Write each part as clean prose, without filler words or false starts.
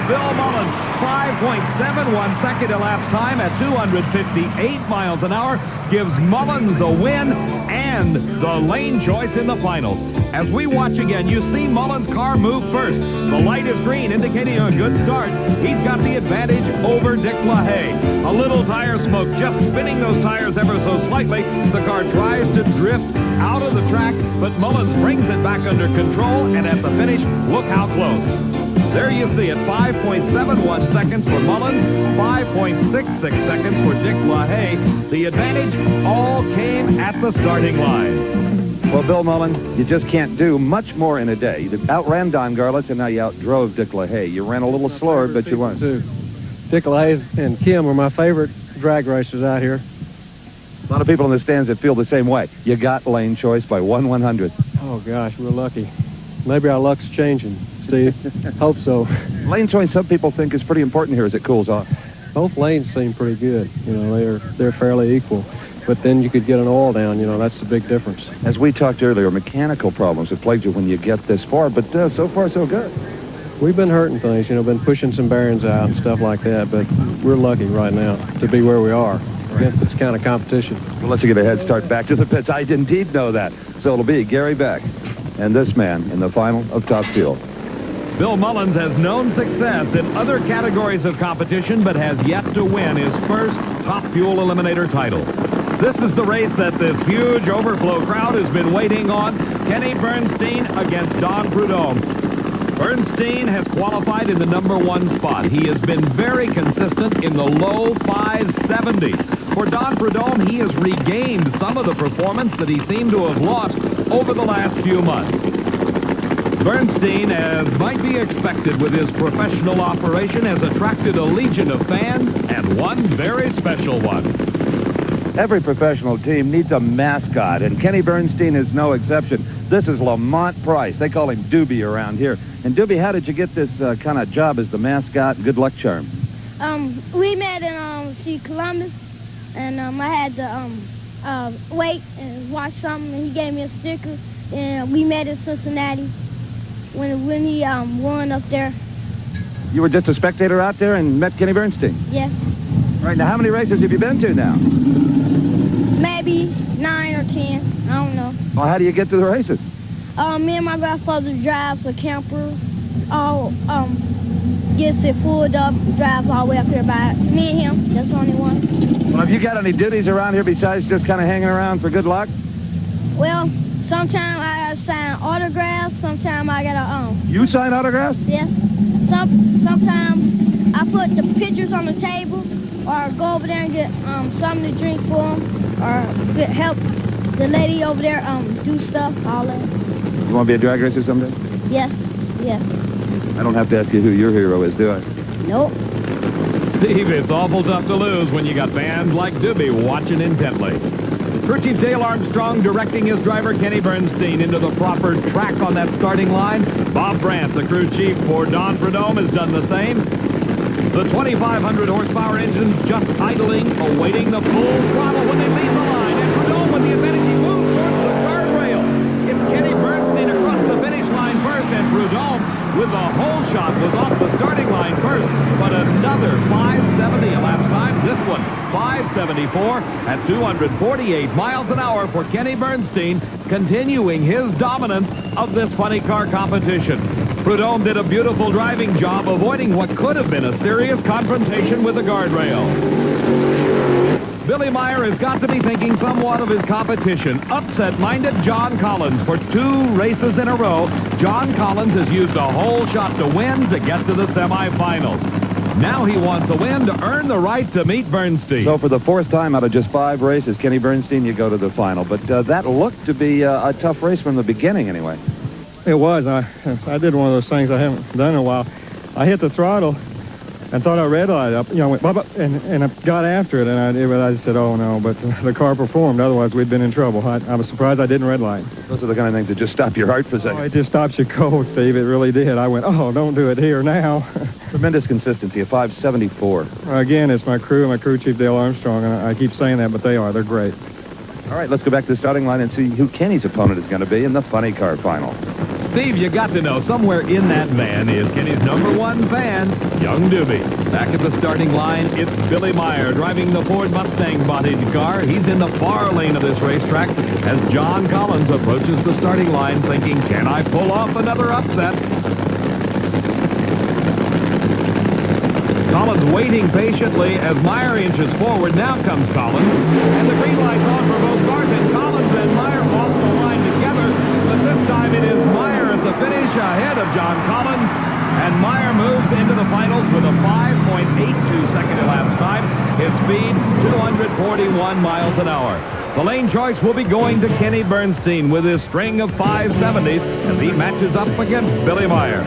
Bill Mullins, 5.71 second elapsed time at 258 miles an hour, gives Mullins the win and the lane choice in the finals. As we watch again, you see Mullins' car move first. The light is green, indicating a good start. He's got the advantage over Dick LaHaye. A little tire smoke, just spinning those tires ever so slightly. The car tries to drift out of the track, but Mullins brings it back under control, and at the finish, look how close. There you see it, 5.71 seconds for Mullins, 5.66 seconds for Dick LaHaye. The advantage all came at the starting line. Well, Bill Mullins, you just can't do much more in a day. You outran Don Garlitz, and now you outdrove Dick LaHaye. You ran a little slower, but you won. Dick LaHaye and Kim were my favorite drag racers out here. A lot of people in the stands that feel the same way. You got lane choice by 1/100th. Oh, gosh, we're lucky. Maybe our luck's changing, Steve. Hope so. Lane choice, some people think, is pretty important here as it cools off. Both lanes seem pretty good. You know, they're fairly equal. But then you could get an oil down, you know, that's the big difference. As we talked earlier, mechanical problems have plagued you when you get this far, but so far so good. We've been hurting things, you know, been pushing some bearings out and stuff like that, but we're lucky right now to be where we are against this kind of competition. We'll let you get a head start back to the pits. I indeed know that. So it'll be Gary Beck and this man in the final of Top Fuel. Bill Mullins has known success in other categories of competition, but has yet to win his first Top Fuel Eliminator title. This is the race that this huge overflow crowd has been waiting on. Kenny Bernstein against Don Prudhomme. Bernstein has qualified in the #1 spot. He has been very consistent in the low 570s. For Don Prudhomme, he has regained some of the performance that he seemed to have lost over the last few months. Bernstein, as might be expected with his professional operation, has attracted a legion of fans, and one very special one. Every professional team needs a mascot, and Kenny Bernstein is no exception. This is Lamont Price. They call him Doobie around here. And Doobie, how did you get this kind of job as the mascot and good luck charm? We met in Columbus, and I had to wait and watch something, and he gave me a sticker, and we met in Cincinnati when he won up there. You were just a spectator out there and met Kenny Bernstein? Yes. All right, now how many races have you been to now? Maybe 9 or 10. I don't know. Well, how do you get to the races? Me and my grandfather drives a camper. Gets it full up, drives all the way up here by me and him. That's the only one. Well, have you got any duties around here besides just kind of hanging around for good luck? Well, sometimes I sign autographs. Sometimes I gotta You sign autographs? Yes. Sometimes I put the pictures on the table, or go over there and get something to drink for them, or help the lady over there do stuff, all that. You want to be a drag racer someday? Yes, yes. I don't have to ask you who your hero is, do I? Nope. Steve, it's awful tough to lose when you got fans like Doobie watching intently. Crew Chief Dale Armstrong directing his driver Kenny Bernstein into the proper track on that starting line. Bob Brandt, the crew chief for Don Prudhomme, has done the same. The 2,500 horsepower engine just idling, awaiting the full throttle when they leave the line. And Prudhomme with the advantage, he moves towards the guardrail. It's Kenny Bernstein across the finish line first, and Prudhomme with the whole shot was off the starting line first, but another 570 elapsed time. This one 574 at 248 miles an hour for Kenny Bernstein, continuing his dominance of this funny car competition. Prudhomme did a beautiful driving job avoiding what could have been a serious confrontation with the guardrail. Billy Meyer has got to be thinking somewhat of his competition. Upset-minded John Collins for 2 races in a row. John Collins has used a whole shot to win to get to the semifinals. Now he wants a win to earn the right to meet Bernstein. So for the 4th time out of just 5 races, Kenny Bernstein, you go to the final. But that looked to be a tough race from the beginning anyway. It was. I did one of those things I haven't done in a while. I hit the throttle and thought I red light up, you know, went, and I got after it, and I just said, oh no, but the car performed, otherwise we'd been in trouble. I was surprised I didn't red light. Those are the kind of things that just stop your heart for a second. Oh, it just stops you cold, Steve, it really did. I went, oh, don't do it here now. Tremendous consistency, a 574. Again, it's my crew chief, Dale Armstrong, and I keep saying that, but they're great. All right, let's go back to the starting line and see who Kenny's opponent is going to be in the funny car final. Steve, you got to know, somewhere in that van is Kenny's #1 fan, young Doobie. Back at the starting line, it's Billy Meyer driving the Ford Mustang-bodied car. He's in the far lane of this racetrack as John Collins approaches the starting line thinking, can I pull off another upset? Collins waiting patiently as Meyer inches forward. Now comes Collins, and the green light's on for both cars, and Collins and Meyer off the line together, but this time it is Meyer at the finish ahead of John Collins, and Meyer moves into the finals with a 5.82 second elapsed time. His speed, 241 miles an hour. The lane choice will be going to Kenny Bernstein with his string of 570s as he matches up against Billy Meyer.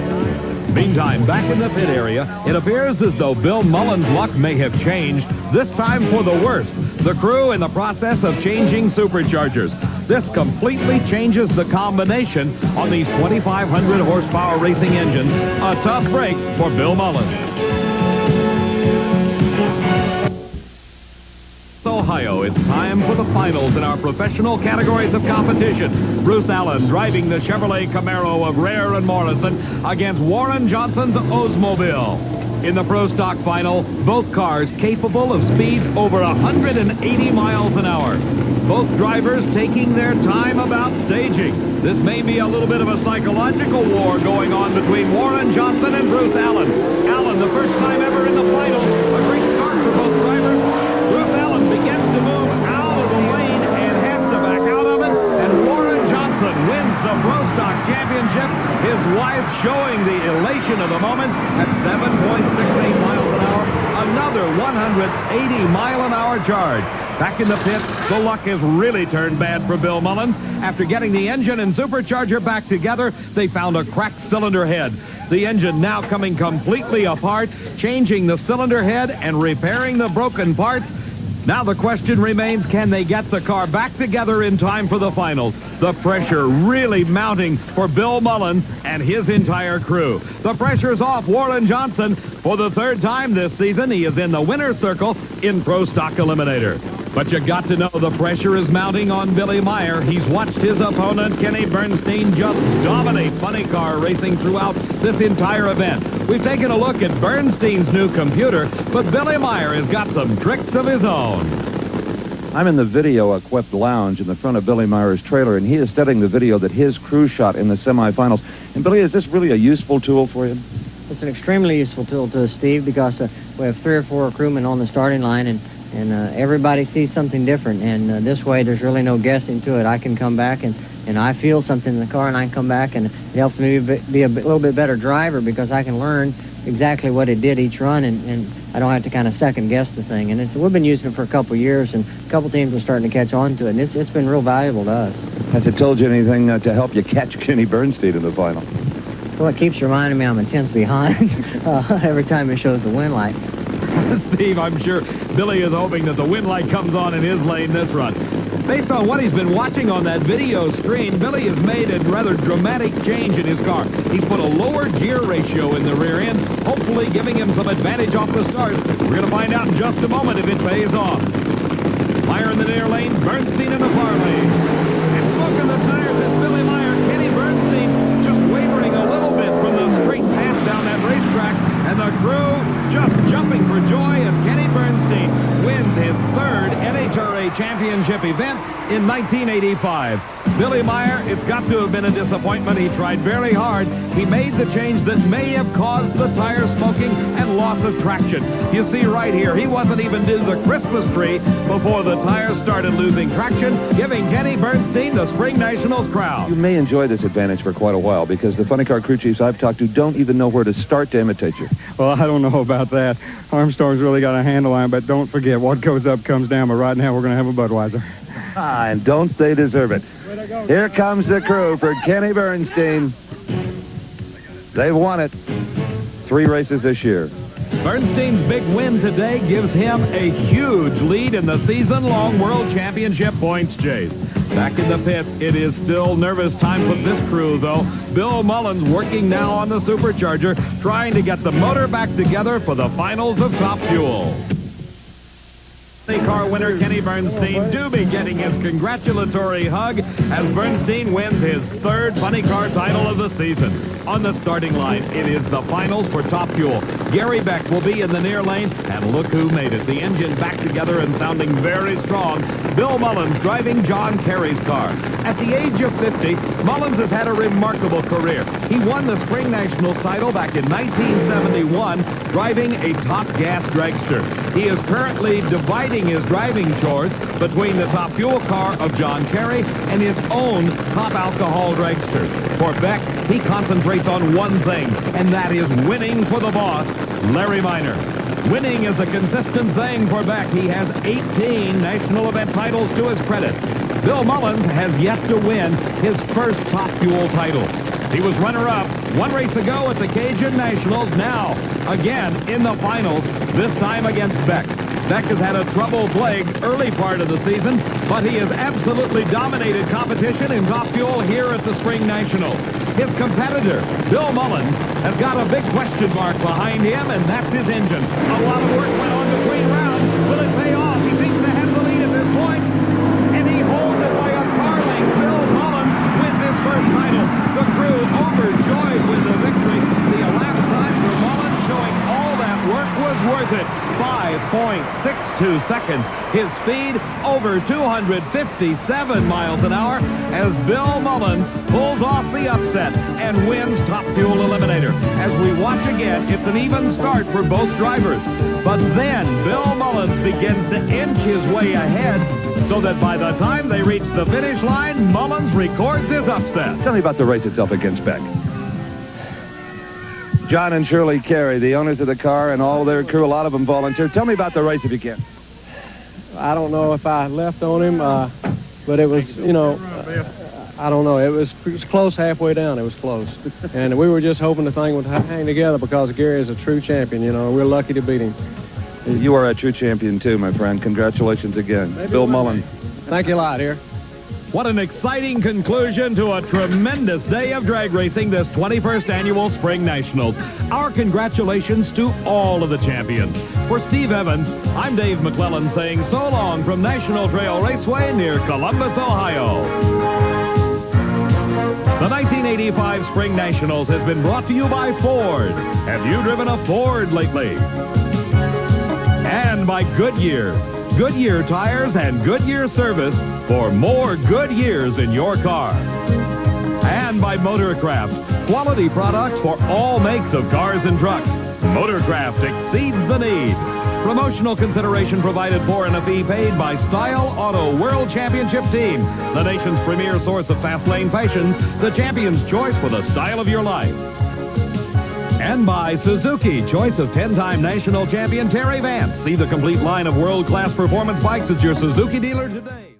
Meantime, back in the pit area, it appears as though Bill Mullen's luck may have changed, this time for the worse. The crew in the process of changing superchargers. This completely changes the combination on these 2,500 horsepower racing engines. A tough break for Bill Mullen. Ohio, it's time for the finals in our professional categories of competition. Bruce Allen driving the Chevrolet Camaro of Rare and Morrison against Warren Johnson's Oldsmobile. In the Pro Stock final, both cars capable of speeds over 180 miles an hour. Both drivers taking their time about staging. This may be a little bit of a psychological war going on between Warren Johnson and Bruce Allen. Allen, the first time ever in the final. A great start for both drivers. Bruce Allen begins to move out of the lane and has to back out of it. And Warren Johnson wins the Pro Stock Championship. His wife showing the elation of the moment at 7.68 miles an hour. Another 180-mile-an-hour charge. Back in the pits, the luck has really turned bad for Bill Mullins. After getting the engine and supercharger back together, they found a cracked cylinder head. The engine now coming completely apart, changing the cylinder head and repairing the broken parts. Now the question remains, can they get the car back together in time for the finals? The pressure really mounting for Bill Mullins and his entire crew. The pressure's off Warren Johnson. For the third time this season, he is in the winner's circle in Pro Stock Eliminator. But you got to know the pressure is mounting on Billy Meyer. He's watched his opponent, Kenny Bernstein, just dominate funny car racing throughout this entire event. We've taken a look at Bernstein's new computer, but Billy Meyer has got some tricks of his own. I'm in the video-equipped lounge in the front of Billy Meyer's trailer, and he is studying the video that his crew shot in the semifinals. And Billy, is this really a useful tool for you? It's an extremely useful tool to us, Steve, because we have 3 or 4 crewmen on the starting line, and everybody sees something different, and this way there's really no guessing to it. I can come back and I feel something in the car, and I can come back, and it helps me be a little bit better driver because I can learn exactly what it did each run, and I don't have to kind of second guess the thing. And we've been using it for a couple of years, and a couple teams are starting to catch on to it, and it's been real valuable to us. Has it told you anything to help you catch Kenny Bernstein in the final? Well, it keeps reminding me I'm a tenth behind every time it shows the win light. Steve, I'm sure Billy is hoping that the win light comes on in his lane this run. Based on what he's been watching on that video screen, Billy has made a rather dramatic change in his car. He's put a lower gear ratio in the rear end, hopefully giving him some advantage off the start. We're going to find out in just a moment if it pays off. Meyer in the near lane, Bernstein in the far lane. And smoking the tires is Billy Meyer. Kenny Bernstein just wavering a little bit from the straight path down that racetrack. And the crew just jumping for joy as Kenny Bernstein wins his 3rd NHRA championship event in 1985. Billy Meyer, it's got to have been a disappointment. He tried very hard. He made the change that may have caused the tire smoking and loss of traction. You see right here, he wasn't even to the Christmas tree before the tires started losing traction, giving Kenny Bernstein the Spring Nationals crown. You may enjoy this advantage for quite a while because the funny car crew chiefs I've talked to don't even know where to start to imitate you. Well, I don't know about that. Armstrong's really got a handle on it, but don't forget, what goes up comes down. But right now, we're going to have a Budweiser. And don't they deserve it? Here comes the crew for Kenny Bernstein. They've won it. 3 races this year. Bernstein's big win today gives him a huge lead in the season-long World Championship points chase. Back in the pit, it is still nervous time for this crew, though. Bill Mullins working now on the supercharger, trying to get the motor back together for the finals of Top Fuel. Car winner Kenny Bernstein do be getting his congratulatory hug as Bernstein wins his third funny car title of the season. On the starting line, it is the finals for Top Fuel. Gary Beck will be in the near lane, and look who made it. The engine back together and sounding very strong. Bill Mullins driving John Kerry's car. At the age of 50, Mullins has had a remarkable career. He won the Spring Nationals title back in 1971, driving a Top Gas dragster. He is currently dividing his driving chores between the Top Fuel car of John Kerry and his own Top Alcohol dragster. For Beck, he concentrates on one thing, and that is winning for the boss, Larry Minor. Winning is a consistent thing for Beck. He has 18 national event titles to his credit. Bill Mullins has yet to win his first Top Fuel title. He was runner-up one race ago at the Cajun Nationals, now again in the finals, this time against Beck. Beck has had a trouble-plagued early part of the season, but he has absolutely dominated competition in Top Fuel here at the Spring Nationals. His competitor, Bill Mullins, has got a big question mark behind him, and that's his engine. A lot of work went on between rounds. Will it pay off? He seems to have the lead at this point, and he holds it by a car length. Bill Mullins wins his first title. The crew overjoyed with the victory. The elapsed time for Mullins showing all that work was worth it. 5.62 seconds. His speed over 257 miles an hour as Bill Mullins pulls off the upset and wins Top Fuel Eliminator. As we watch again, it's an even start for both drivers. But then Bill Mullins begins to inch his way ahead so that by the time they reach the finish line, Mullins records his upset. Tell me about the race itself against Beck. John and Shirley Carey, the owners of the car, and all their crew, a lot of them volunteered. Tell me about the race if you can. I don't know if I left on him, but it was, you know, I don't know. It was close halfway down. It was close. And we were just hoping the thing would hang together because Gary is a true champion, you know. We're lucky to beat him. You are a true champion, too, my friend. Congratulations again. Bill Mullins. Thank you a lot, here. What an exciting conclusion to a tremendous day of drag racing, this 21st Annual Spring Nationals. Our congratulations to all of the champions. For Steve Evans, I'm Dave McClelland saying so long from National Trail Raceway near Columbus, Ohio. The 1985 Spring Nationals has been brought to you by Ford. Have you driven a Ford lately? And by Goodyear. Goodyear tires and Goodyear service for more good years in your car. And by Motorcraft, quality products for all makes of cars and trucks. Motorcraft exceeds the need. Promotional consideration provided for and a fee paid by Style Auto World Championship Team, the nation's premier source of fast lane fashions, the champion's choice for the style of your life. And by Suzuki, choice of 10-time national champion Terry Vance. See the complete line of world-class performance bikes at your Suzuki dealer today.